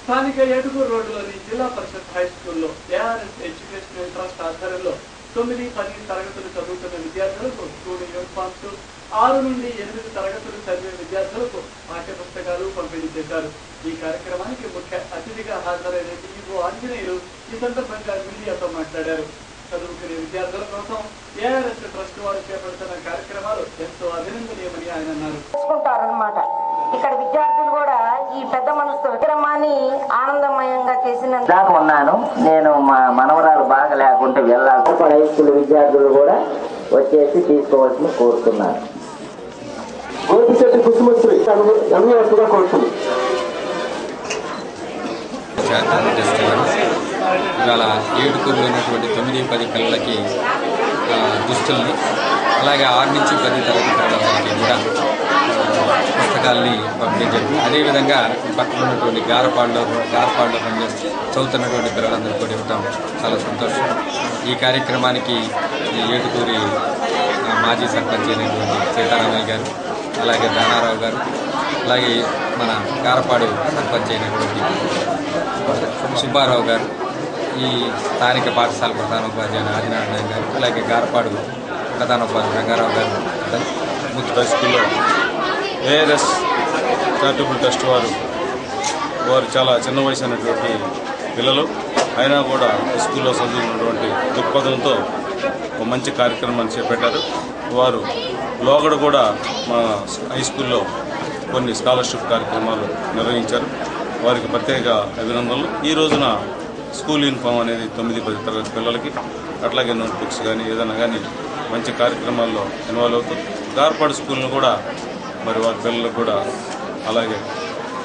స్థానిక ఏటుకూరు రోడ్డులోని జిల్లా పరిషత్ హై స్కూల్లో ARS ఎడ్యుకేషనల్ ట్రస్ట్ ఆధ్వర్యంలో 9-10 తరగతులు చదువుతున్న విద్యార్థులకు స్కూల్ యూనిఫామ్స్, 6 నుండి 8 తరగతులు చదివే విద్యార్థులకు పాఠ్య పుస్తకాలు పంపిణీ చేశారు. ఈ కార్యక్రమానికి ముఖ్య అతిథిగా హాజరైన DO ఆంజనేయులు ఈ సందర్భంగా మీడియాతో మాట్లాడారు. చదువుకునే విద్యార్థుల కోసం ARS ట్రస్ట్ వారు చేపడుతున్న కార్యక్రమాలు ఎంతో అభినందనీయమని ఆయన అన్నారు. ఇక్కడ విద్యార్థులు కూడా ఈ పెద్ద మనసు విక్రమాన్ని ఆనందమయంగా చేసినందుకు ఉన్నాను. నేను మా మనవరాలు బాగా లేకుంటే వెళ్ళాలి. హై స్కూల్ విద్యార్థులు కూడా వచ్చేసి తీసుకోవాల్సింది కోరుతున్నాను. ఇవాళ ఏడుకూరులో ఉన్నటువంటి 9-10 పిల్లలకి దుస్తుల్ని, అలాగే 6 నుంచి 10 తరగతి పిల్లలకి కూడా పుస్తకాలని పంపిణీ జరిగింది. అదేవిధంగా పక్కన ఉన్నటువంటి గారపాడులో పనిచేస్తూ చదువుతున్నటువంటి పిల్లలందరూ కూడా ఇవ్వటం చాలా సంతోషం. ఈ కార్యక్రమానికి ఏడుకూరి మాజీ సర్పంచ్ అయినటువంటి సీతారామయ్య గారు, అలాగే దానారావు గారు, అలాగే మన గారపాడు సర్పంచ్ అయినటువంటి సుబ్బారావు గారు, ఈ స్థానిక పాఠశాల ప్రధానోపాధ్యాయులు ఆదినారాయణ గారు, అలాగే గారపాడు ప్రధానోపాధ్యాయులు రంగారావు గారు, హై స్కూల్లో ARS చారిటబుల్ ట్రస్ట్ వారు చాలా చిన్న వయసు అయినటువంటి పిల్లలు అయినా కూడా స్కూల్లో చదువుతున్నటువంటి దృక్పథంతో ఒక మంచి కార్యక్రమాన్ని చేపట్టారు. వారు లోగడ కూడా మా హై స్కూల్లో కొన్ని స్కాలర్షిప్ కార్యక్రమాలు నిర్వహించారు. వారికి ప్రత్యేక అభినందనలు. ఈ రోజున స్కూల్ యూనిఫామ్ అనేది 9-10 తరగతి పిల్లలకి, అట్లాగే నోట్బుక్స్ కానీ ఏదైనా కానీ మంచి కార్యక్రమాల్లో ఇన్వాల్వ్ అవుతుంది. గార్పాడు స్కూల్ను కూడా మరి వారి పిల్లలకు కూడా అలాగే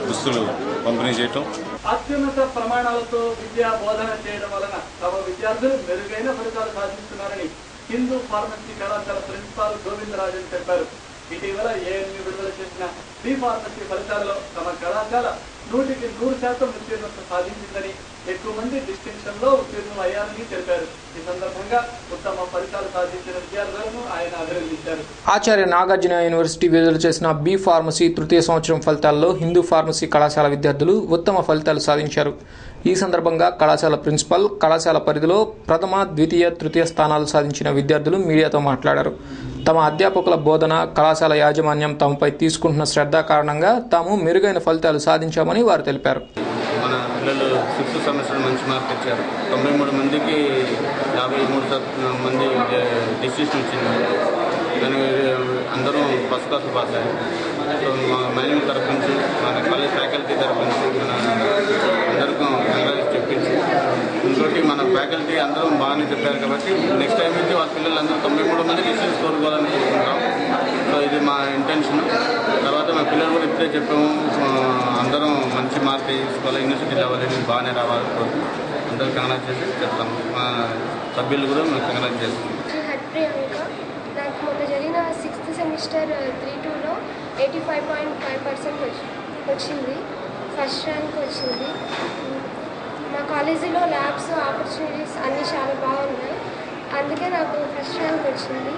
దుస్తులు పంపిణీ చేయటం. అత్యున్నత ప్రమాణాలతో విద్యా బోధన చేయడం వలన తమ విద్యార్థులు మెరుగైన ఫలితాలు సాధిస్తున్నారని హిందూ ఫార్మసీ కళాశాల ప్రిన్సిపాల్ గోవిందరాజన్ చెప్పారు. ఇటీవల ANU విడుదల చేసిన B ఫార్మసీ ఫలితాలలో తమ కళాశాల 100% ఉత్తీర్ణత సాధించిందని, ఎక్కువ మంది డిస్టింక్షన్ లో ఉత్తీర్ణులు అయ్యారని తెలిపారు. ఈ సందర్భంగా ఉత్తమ ఫలితాలు సాధించిన విద్యార్థులను ఆయన అభినందించారు. ఆచార్య నాగార్జున యూనివర్సిటీ విడుదల చేసిన B ఫార్మసీ తృతీయ సంవత్సరం ఫలితాల్లో హిందూ ఫార్మసీ కళాశాల విద్యార్థులు ఉత్తమ ఫలితాలు సాధించారు. ఈ సందర్భంగా కళాశాల ప్రిన్సిపల్ కళాశాల పరిధిలో ప్రథమ, ద్వితీయ, తృతీయ స్థానాలు సాధించిన విద్యార్థులు మీడియాతో మాట్లాడారు. తమ అధ్యాపకుల బోధన, కళాశాల యాజమాన్యం తమపై తీసుకుంటున్న శ్రద్ధ కారణంగా తాము మెరుగైన ఫలితాలు సాధించామని వారు తెలిపారు. మన పిల్లలు 6th సెమిస్టర్ మంచి మార్క్ ఇచ్చారు. 93 మందికి 53 మంది డిస్టింక్షన్ వచ్చింది. కానీ అందరూ ఫస్ట్ క్లాస్ పాస్ అయ్యారు. సో మా మేనేజ్మెంట్ తరఫు నుంచి, మన కాలేజ్ ఫ్యాకల్టీ తరఫు నుంచి మన అందరికీ కంగ్రాట్స్ చెప్పించి, ఇంకోటి మన ఫ్యాకల్టీ అందరూ బాగానే చెప్పారు కాబట్టి నెక్స్ట్ టైం నుంచి వాళ్ళ పిల్లలందరూ 93 మంది డిస్టింక్షన్ స్కోర్ కావాలని కోరుకుంటాం. సో ఇది మా ఇంటెన్షన్. తర్వాత మా పిల్లలు కూడా ఇప్పుడే చెప్పాము, అందరం మంచి మార్క్ తీసుకోవాలి, యూనివర్సిటీ లెవెల్ బాగానే రావాలి, అందరూ కంగ్రాట్ చేసి చెప్తాము. మా సభ్యులు కూడా మేము కంగ్రాట్ చేస్తాం. నాకు మొన్న జరిగిన 6th సెమిస్టర్ 3-2లో 85.5% వచ్చింది. ఫస్ట్ ర్యాంక్ వచ్చింది. మా కాలేజీలో ల్యాబ్స్, ఆపర్చునిటీస్ అన్నీ చాలా బాగున్నాయి. అందుకే నాకు ఫస్ట్ ర్యాంక్ వచ్చింది.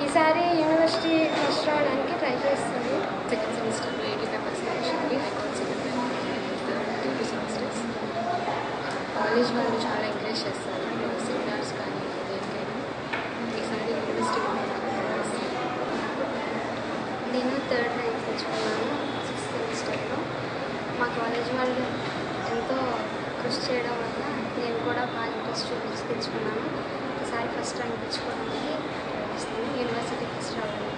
ఈసారి యూనివర్సిటీ ఫస్ట్ రావడానికి ట్రై చేస్తాను. సెకండ్ సెమిస్టర్లో 85% వచ్చింది. హైకోర్ట్ సెమిస్టర్స్ కాలేజ్ వాళ్ళు చాలా ఎంకరేజ్ చేస్తారు, సెమినార్స్ కానీ దేనికైనా. ఈసారి యూనివర్సిటీ నేను 3rd ర్యాంక్ తెచ్చుకున్నాను 6th సెమిస్టర్లో. మా కాలేజ్ వాళ్ళు ఎంతో కృషి చేయడం వల్ల నేను కూడా బాగా ఇంట్రెస్ట్ చూపించి తెచ్చుకున్నాను. ఈసారి ఫస్ట్ ర్యాంక్ తెచ్చుకోవడానికి యూనివర్సిటీ ఫస్ట్ రావాలి.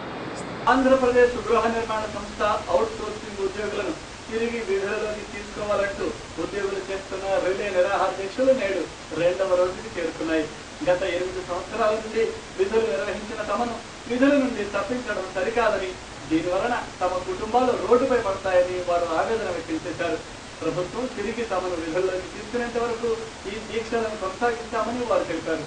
ఆంధ్రప్రదేశ్ గృహ నిర్మాణ సంస్థ అవుట్ సోర్సింగ్ ఉద్యోగులను తిరిగి విధులలోకి తీసుకోవాలంటూ ఉద్యోగులు చేస్తున్న రిలే నిరాహార దీక్షలు నేడు 2వ రోజుకి చేరుకున్నాయి. గత 8 సంవత్సరాల నుండి విధులు నిర్వహించిన తమను విధుల నుండి తప్పించడం సరికాదని, దీనివలన తమ కుటుంబాలు రోడ్డుపై పడతాయని వారు ఆవేదన వ్యక్తం చేశారు. ప్రభుత్వం తిరిగి తమను విధుల్లోకి తీసుకునేంత వరకు ఈ దీక్షలను కొనసాగిస్తామని వారు తెలిపారు.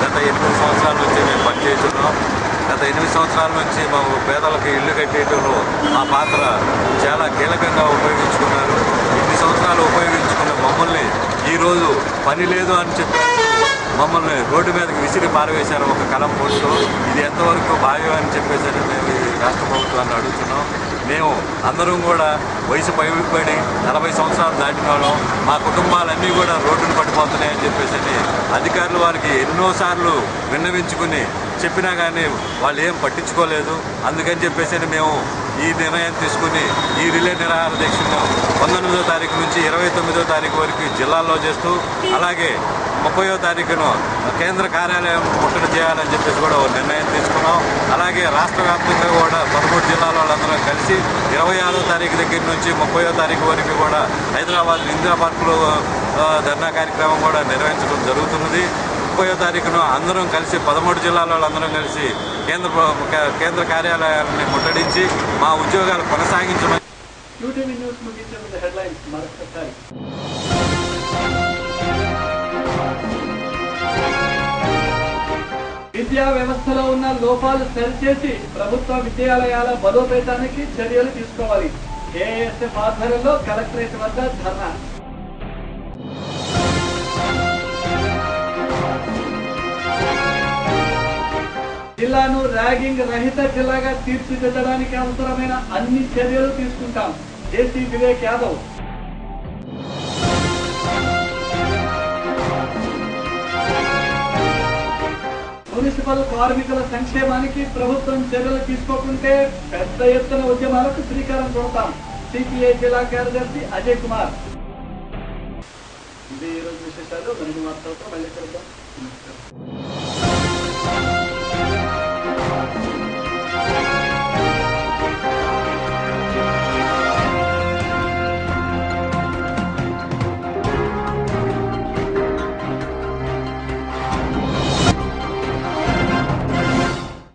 గత 8 8 సంవత్సరాల నుంచి మా పేదలకు ఇల్లు కట్టేయడంలో మా పాత్ర చాలా కీలకంగా ఉపయోగించుకున్నారు. ఇన్ని సంవత్సరాలు ఉపయోగించుకున్న మమ్మల్ని ఈరోజు పని లేదు అని చెప్పి మమ్మల్ని రోడ్డు మీదకి విసిరి పారవేశారు ఒక కలం పోస్టులో. ఇది ఎంతవరకు భావ్యం అని చెప్పేసి మేము ఈ రాష్ట్ర ప్రభుత్వాన్ని అడుగుతున్నాం. మేము అందరం కూడా వయసు పైబడి 40 సంవత్సరాలు దాటిన వాళ్ళం, మా కుటుంబాలన్నీ కూడా రోడ్డును పడిపోతున్నాయని చెప్పేసి అధికారులు వారికి ఎన్నోసార్లు విన్నవించుకుని చెప్పినా కానీ వాళ్ళు ఏం పట్టించుకోలేదు. అందుకని చెప్పేసి మేము ఈ నిర్ణయం తీసుకుని ఈ రిలే నిరాహార దీక్షను 19వ తారీఖు నుంచి 29వ తారీఖు వరకు జిల్లాల్లో చేస్తూ, అలాగే 30వ తారీఖున కేంద్ర కార్యాలయం ముట్టడి చేయాలని చెప్పేసి కూడా ఒక నిర్ణయం తీసుకున్నాం. అలాగే రాష్ట్ర వ్యాప్తంగా కూడా 13 జిల్లాల వాళ్ళందరం కలిసి 26వ తారీఖు దగ్గర నుంచి 30వ తారీఖు వరకు కూడా హైదరాబాద్ ఇందిరా పార్కులో ధర్నా కార్యక్రమం కూడా నిర్వహించడం జరుగుతున్నది. 30వ తారీఖున అందరం కలిసి 13 జిల్లాల వాళ్ళందరం కలిసి కేంద్ర కార్యాలయాన్ని ముట్టడించి మా ఉద్యోగాలు కొనసాగించమని. యూటీవీ న్యూస్ ముగించే ముందు హెడ్లైన్స్ మరొకసారి. విద్యా వ్యవస్థలో ఉన్న లోపాలు సరిచేసి ప్రభుత్వ విద్యాలయాల బలోపేతానికి చర్యలు తీసుకోవాలి. ఏఎస్ఎఫ్ ఆధ్వర్యంలో కలెక్టరేట్ వద్ద ధర్నా. జిల్లాను ర్యాగింగ్ రహిత జిల్లాగా తీర్చిదిద్దడానికి అవసరమైన అన్ని చర్యలు తీసుకుంటాం. జేసీ వివేక్ యాదవ్. మున్సిపల్ కార్మికుల సంక్షేమానికి ప్రభుత్వం చర్యలు తీసుకోకుంటే పెద్ద ఎత్తున ఉద్యమాలకు శ్రీకారం చుడతాం. సిపిఐ జిల్లా కార్యదర్శి అజయ్ కుమార్. ఇది ఈరోజు విశేషాలు. మరిన్ని వార్తలతో మళ్ళీ కలుద్దాం.